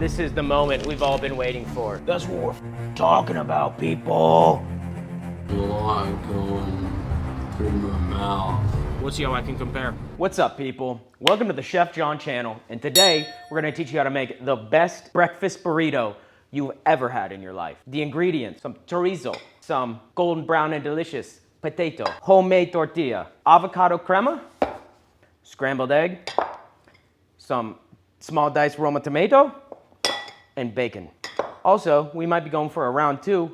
This is the moment we've all been waiting for. That's what we're talking about, people. A lot going through my mouth. We'll see how I can compare. What's up, people? Welcome to the Chef John channel, and today we're gonna teach you how to make the best breakfast burrito you've ever had in your life. The ingredients: some chorizo, some golden brown and delicious potato, homemade tortilla, avocado crema, scrambled egg, some small diced Roma tomato, and bacon. Also, we might be going for a round 2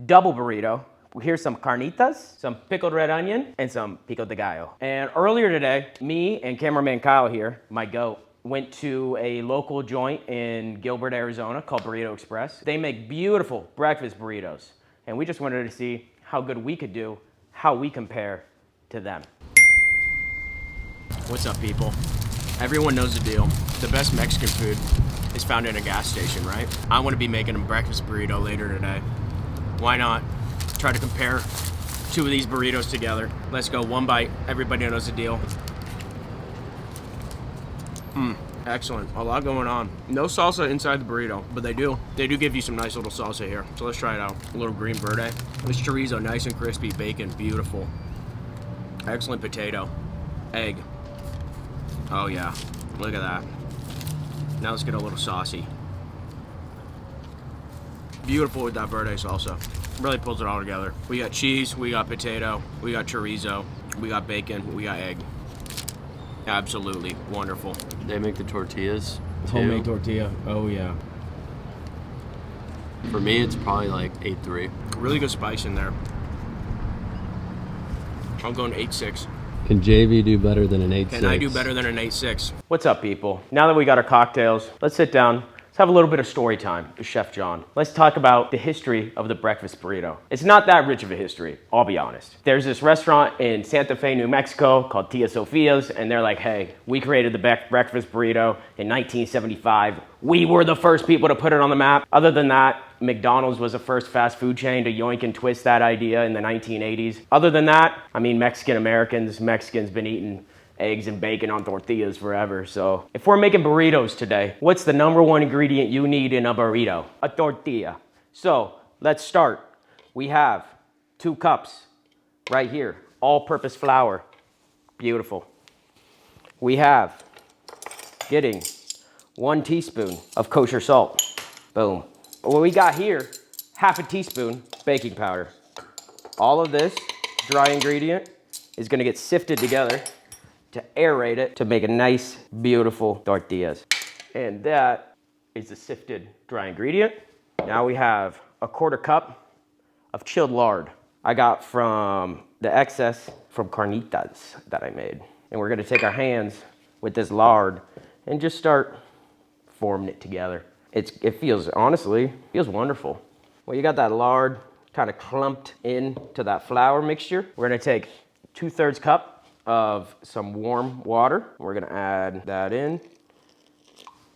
double burrito. Here's some carnitas, some pickled red onion, and some pico de gallo. And earlier today, me and cameraman Kyle here, my goat, went to a local joint in Gilbert, Arizona called Burrito Express. They make beautiful breakfast burritos. And we just wanted to see how good we could do, how we compare to them. What's up, people? Everyone knows the deal. The best Mexican food is found in a gas station, right? I want to be making a breakfast burrito later today. Why not try to compare 2 of these burritos together? Let's go, one bite. Everybody knows the deal. Excellent. A lot going on. No salsa inside the burrito, but they do give you some nice little salsa here. So let's try it out. A little green verde. This chorizo, nice and crispy. Bacon, beautiful. Excellent potato. Egg. Oh yeah, look at that. Now let's get a little saucy. Beautiful with that verde salsa. Really pulls it all together. We got cheese, we got potato, we got chorizo, we got bacon, we got egg. Absolutely wonderful. They make the tortillas too. Homemade tortilla, oh yeah. For me, it's probably like 8.3. Really good spice in there. I'm going 8.6. Can JV do better than an 8.6? Can I do better than an 8.6? What's up, people? Now that we got our cocktails, let's sit down. Let's have a little bit of story time with Chef John. Let's talk about the history of the breakfast burrito. It's not that rich of a history, I'll be honest. There's this restaurant in Santa Fe, New Mexico called Tia Sofia's, and they're like, hey, we created the breakfast burrito in 1975. We were the first people to put it on the map. Other than that, McDonald's was the first fast food chain to yoink and twist that idea in the 1980s. Other than that, I mean, Mexicans been eating eggs and bacon on tortillas forever. So if we're making burritos today, what's the #1 ingredient you need in a burrito? A tortilla. So let's start. We have 2 cups right here, all-purpose flour. Beautiful. We have getting 1 teaspoon of kosher salt. Boom. What we got here, half a teaspoon baking powder. All of this dry ingredient is gonna get sifted together to aerate it to make a nice, beautiful tortillas. And that is the sifted dry ingredient. Now we have a 1/4 cup of chilled lard. I got from the excess from carnitas that I made. And we're gonna take our hands with this lard and just start forming it together. It feels, honestly, feels wonderful. Well, you got that lard kind of clumped into that flour mixture. We're gonna take 2/3 cup of some warm water. We're gonna add that in,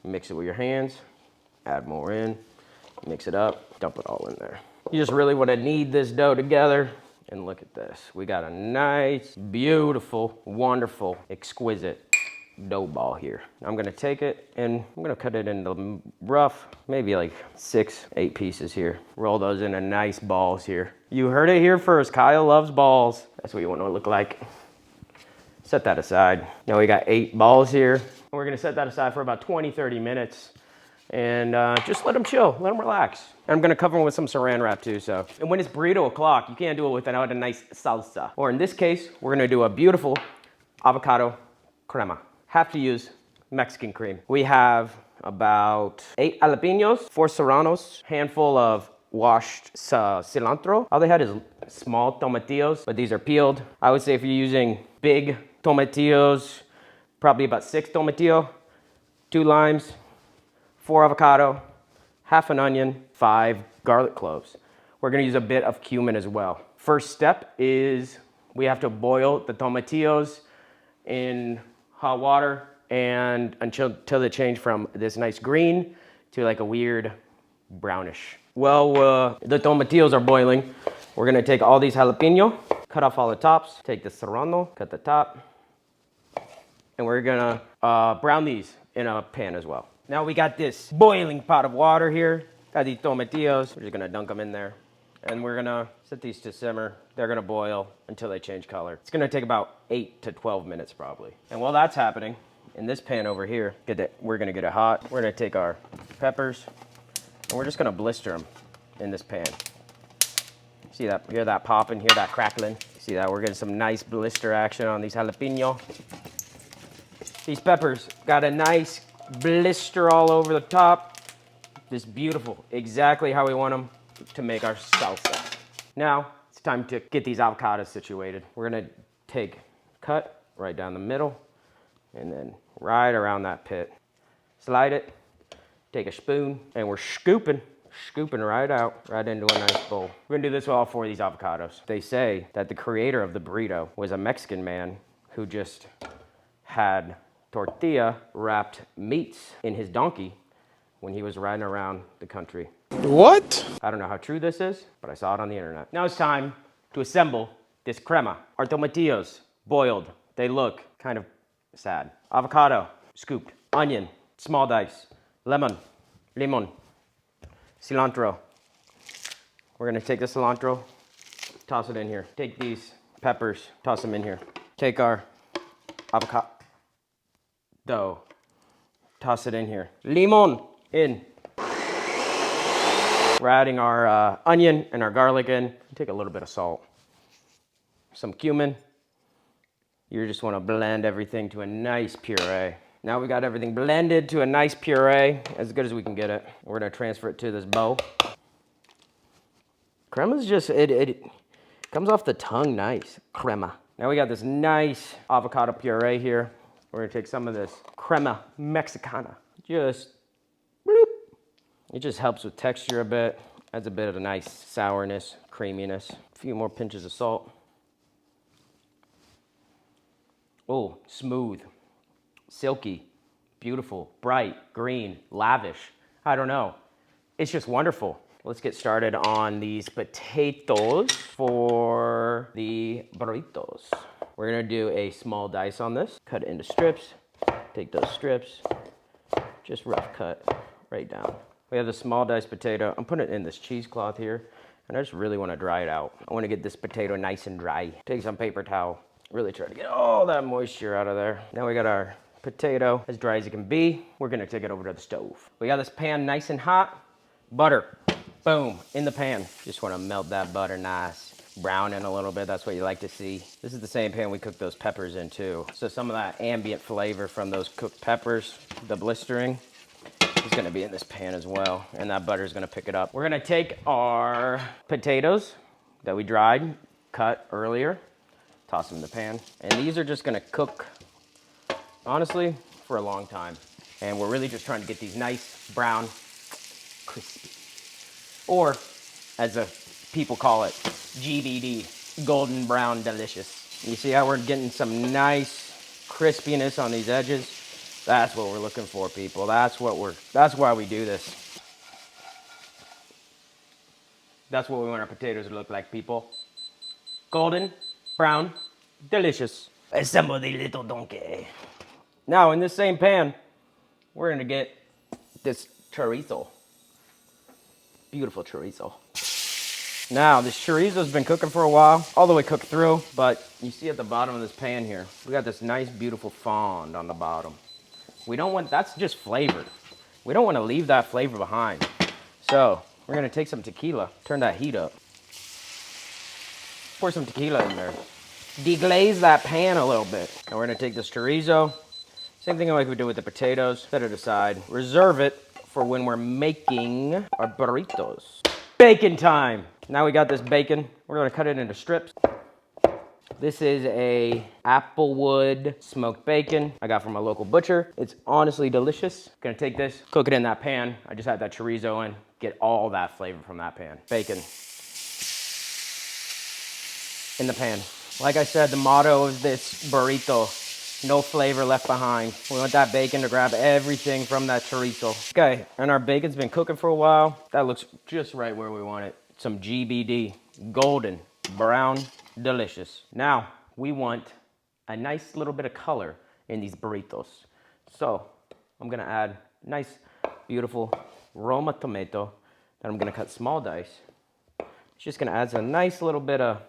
mix it with your hands, add more in, mix it up, dump it all in there. You just really wanna knead this dough together, and look at this. We got a nice, beautiful, wonderful, exquisite dough ball here. I'm gonna take it and I'm gonna cut it into rough, maybe like 6, 8 pieces here. Roll those into nice balls here. You heard it here first, Kyle loves balls. That's what you want it to look like. Set that aside. Now we got 8 balls here. We're gonna set that aside for about 20, 30 minutes and just let them chill, let them relax. And I'm gonna cover them with some saran wrap too, so. And when it's burrito o'clock, you can't do it without a nice salsa. Or in this case, we're gonna do a beautiful avocado crema. Have to use Mexican cream. We have about 8 jalapenos, 4 serranos, handful of washed cilantro. All they had is small tomatillos, but these are peeled. I would say if you're using big tomatillos, probably about 6 tomatillo, 2 limes, 4 avocado, half an onion, 5 garlic cloves. We're gonna use a bit of cumin as well. First step is we have to boil the tomatillos in hot water and until they change from this nice green to like a weird brownish. Well, the tomatillos are boiling. We're gonna take all these jalapeno, cut off all the tops, take the serrano, cut the top, and we're gonna brown these in a pan as well. Now we got this boiling pot of water here. Got these tomatillos. We're just gonna dunk them in there. And we're gonna set these to simmer. They're gonna boil until they change color. It's gonna take about 8 to 12 minutes probably. And while that's happening, in this pan over here, we're gonna get it hot. We're gonna take our peppers and we're just gonna blister them in this pan. See that? Hear that popping? Hear that crackling? See that? We're getting some nice blister action on these jalapeno. These peppers got a nice blister all over the top. Just beautiful, exactly how we want them to make our salsa. Now, it's time to get these avocados situated. We're gonna cut right down the middle, and then right around that pit. Slide it, take a spoon, and we're scooping right out, right into a nice bowl. We're gonna do this with all 4 of these avocados. They say that the creator of the burrito was a Mexican man who just had tortilla wrapped meats in his donkey when he was riding around the country. What? I don't know how true this is, but I saw it on the internet. Now it's time to assemble this crema. Our tomatillos, boiled. They look kind of sad. Avocado, scooped. Onion, small dice. Lemon, cilantro. We're gonna take the cilantro, toss it in here. Take these peppers, toss them in here. Take our avocado, toss it in here. Limon, in. We're adding our onion and our garlic in. Take a little bit of salt. Some cumin. You just wanna blend everything to a nice puree. Now we got everything blended to a nice puree, as good as we can get it. We're gonna transfer it to this bowl. Crema's just, it comes off the tongue nice, crema. Now we got this nice avocado puree here. We're gonna take some of this crema mexicana. Just bloop. It just helps with texture a bit, adds a bit of a nice sourness, creaminess. A few more pinches of salt. Oh, smooth, silky, beautiful, bright, green, lavish. I don't know. It's just wonderful. Let's get started on these potatoes for the burritos. We're gonna do a small dice on this. Cut it into strips. Take those strips, just rough cut right down. We have the small diced potato. I'm putting it in this cheesecloth here, and I just really wanna dry it out. I wanna get this potato nice and dry. Take some paper towel. Really try to get all that moisture out of there. Now we got our potato as dry as it can be. We're gonna take it over to the stove. We got this pan nice and hot. Butter, boom, in the pan. Just wanna melt that butter nice. Brown in a little bit, that's what you like to see. This is the same pan we cooked those peppers in too. So some of that ambient flavor from those cooked peppers, the blistering, is gonna be in this pan as well. And that butter is gonna pick it up. We're gonna take our potatoes that we dried, cut earlier, toss them in the pan. And these are just gonna cook, honestly, for a long time. And we're really just trying to get these nice, brown, crispy. Or, as the people call it, GBD, golden brown delicious. You see how we're getting some nice crispiness on these edges? That's what we're looking for, people. That's why we do this. That's what we want our potatoes to look like, people. Golden, brown, delicious. Assemble the little donkey. Now, in this same pan, we're gonna get this chorizo. Beautiful chorizo. Now, this chorizo's been cooking for a while, all the way cooked through, but you see at the bottom of this pan here, we got this nice, beautiful fond on the bottom. We don't want, that's just flavored. We don't wanna leave that flavor behind. So, we're gonna take some tequila, turn that heat up. Pour some tequila in there. Deglaze that pan a little bit. And we're gonna take this chorizo, same thing like we did with the potatoes, set it aside, reserve it for when we're making our burritos. Bacon time. Now we got this bacon. We're gonna cut it into strips. This is a applewood smoked bacon I got from a local butcher. It's honestly delicious. Gonna take this, cook it in that pan. I just had that chorizo in, get all that flavor from that pan. Bacon in the pan. Like I said, the motto of this burrito, no flavor left behind. We want that bacon to grab everything from that chorizo. Okay, and our bacon's been cooking for a while. That looks just right where we want it. Some GBD, golden, brown, delicious. Now, we want a nice little bit of color in these burritos. So, I'm gonna add nice, beautiful Roma tomato that I'm gonna cut small dice. It's just gonna add a nice little bit of,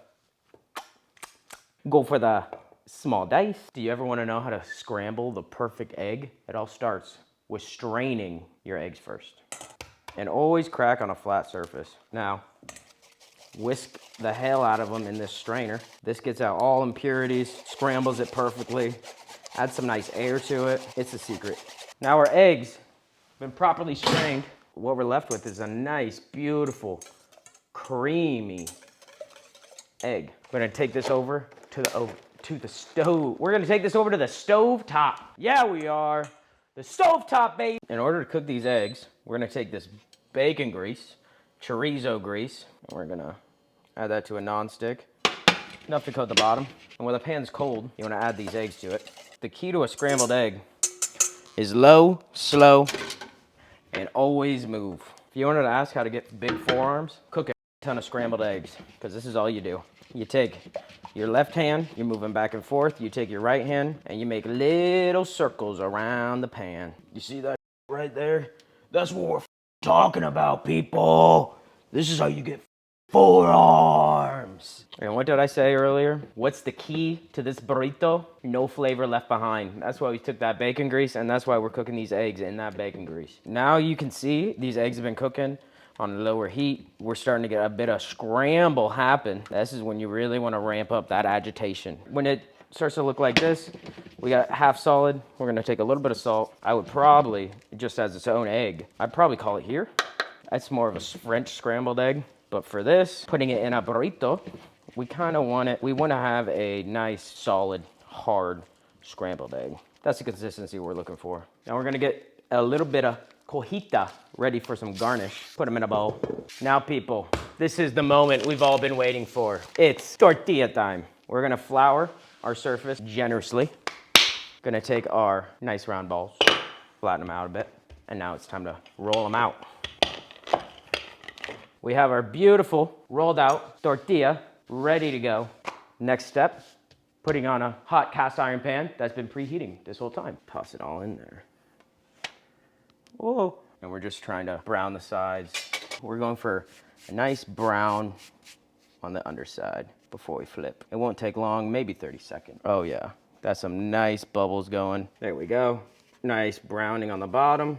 go for the small dice. Do you ever wanna know how to scramble the perfect egg? It all starts with straining your eggs first. And always crack on a flat surface. Now, whisk the hell out of them in this strainer. This gets out all impurities, scrambles it perfectly, adds some nice air to it. It's a secret. Now our eggs have been properly strained. What we're left with is a nice, beautiful, creamy egg. We're gonna take this over to the stove. We're gonna take this over to the stove top. Yeah, we are. The stove top, baby. In order to cook these eggs, we're gonna take this bacon grease, chorizo grease, and we're gonna add that to a non-stick. Enough to coat the bottom. And when the pan's cold, you wanna add these eggs to it. The key to a scrambled egg is low, slow, and always move. If you wanted to ask how to get big forearms, cook a ton of scrambled eggs, because this is all you do. You take your left hand, you're moving back and forth. You take your right hand, and you make little circles around the pan. You see that right there? That's what we're talking about, people. This is how you get forearms. And what did I say earlier? What's the key to this burrito? No flavor left behind. That's why we took that bacon grease, and that's why we're cooking these eggs in that bacon grease. Now you can see these eggs have been cooking on lower heat. We're starting to get a bit of scramble happen. This is when you really want to ramp up that agitation. When it starts to look like this, we got half solid. We're gonna take a little bit of salt. I would probably, just as its own egg, I'd probably call it here. That's more of a French scrambled egg. But for this, putting it in a burrito, we kind of want it, we want to have a nice, solid, hard scrambled egg. That's the consistency we're looking for. Now we're gonna get a little bit of cojita ready for some garnish. Put them in a bowl. Now people, this is the moment we've all been waiting for. It's tortilla time. We're gonna flour our surface generously. Gonna take our nice round balls, flatten them out a bit, and now it's time to roll them out. We have our beautiful rolled out tortilla ready to go. Next step, putting on a hot cast iron pan that's been preheating this whole time. Toss it all in there. Whoa. And we're just trying to brown the sides. We're going for a nice brown on the underside before we flip. It won't take long, maybe 30 seconds. Oh yeah, that's some nice bubbles going. There we go. Nice browning on the bottom.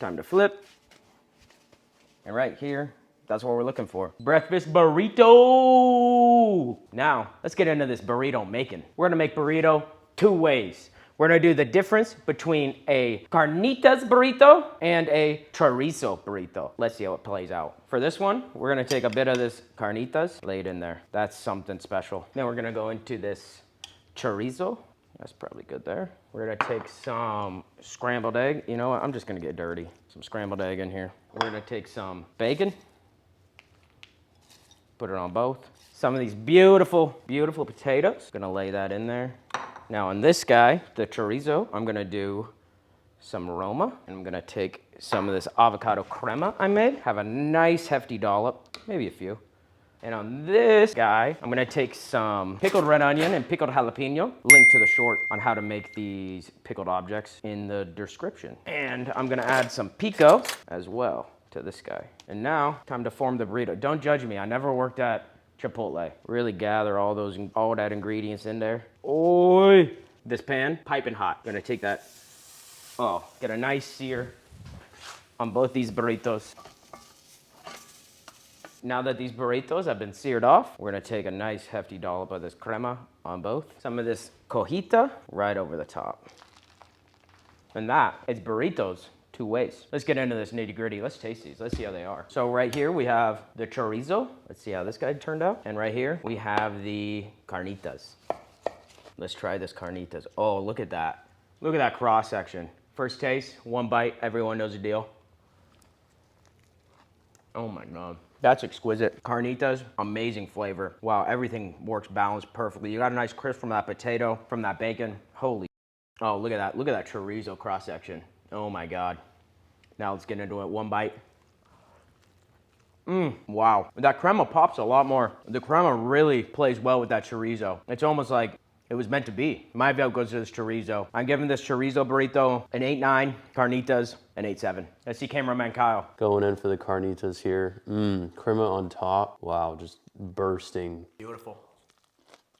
Time to flip. And right here, that's what we're looking for. Breakfast burrito! Now, let's get into this burrito making. We're gonna make burrito two ways. We're gonna do the difference between a carnitas burrito and a chorizo burrito. Let's see how it plays out. For this one, we're gonna take a bit of this carnitas, lay it in there. That's something special. Then we're gonna go into this chorizo. That's probably good there. We're gonna take some scrambled egg. You know what, I'm just gonna get dirty. Some scrambled egg in here. We're gonna take some bacon. Put it on both. Some of these beautiful, beautiful potatoes. Gonna lay that in there. Now on this guy, the chorizo, I'm gonna do some Roma, and I'm gonna take some of this avocado crema I made. Have a nice hefty dollop, maybe a few. And on this guy, I'm gonna take some pickled red onion and pickled jalapeno. Link to the short on how to make these pickled objects in the description. And I'm gonna add some pico as well to this guy. And now, time to form the burrito. Don't judge me, I never worked at Chipotle. Really gather all that ingredients in there. Oi! This pan, piping hot. Gonna take that, get a nice sear on both these burritos. Now that these burritos have been seared off, we're gonna take a nice hefty dollop of this crema on both. Some of this cojita right over the top. And that is burritos two ways. Let's get into this nitty gritty. Let's taste these. Let's see how they are. So right here we have the chorizo. Let's see how this guy turned out. And right here we have the carnitas. Let's try this carnitas. Oh, look at that. Look at that cross section. First taste, one bite, everyone knows the deal. Oh my God. That's exquisite. Carnitas, amazing flavor. Wow, everything works balanced perfectly. You got a nice crisp from that potato, from that bacon. Holy. Oh, look at that. Look at that chorizo cross section. Oh my God. Now let's get into it. One bite. Wow. That crema pops a lot more. The crema really plays well with that chorizo. It's almost like it was meant to be. My vote goes to this chorizo. I'm giving this chorizo burrito an 8.9, carnitas an 8.7. Let's see cameraman Kyle. Going in for the carnitas here. Crema on top. Wow, just bursting. Beautiful.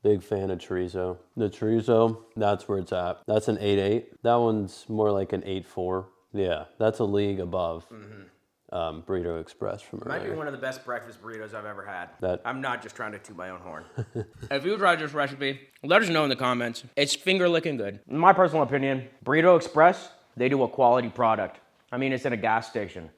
Big fan of chorizo. The chorizo, that's where it's at. That's an 8.8. That one's more like an 8.4. Yeah, that's a league above Burrito Express from earlier. Might be one of the best breakfast burritos I've ever had. That- I'm not just trying to toot my own horn. If you tried this recipe, let us know in the comments. It's finger licking good. In my personal opinion, Burrito Express, they do a quality product. I mean, it's at a gas station.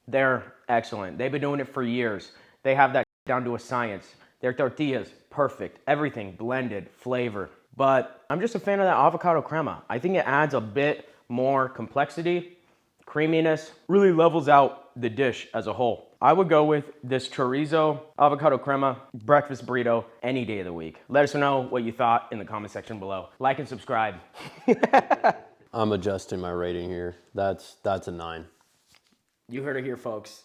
They're excellent. They've been doing it for years. They have that down to a science. Their tortillas, perfect. Everything blended, flavor. But I'm just a fan of that avocado crema. I think it adds a bit more complexity, creaminess, really levels out the dish as a whole. I would go with this chorizo avocado crema breakfast burrito any day of the week. Let us know what you thought in the comment section below. Like and subscribe. I'm adjusting my rating here. That's a 9. You heard it here, folks.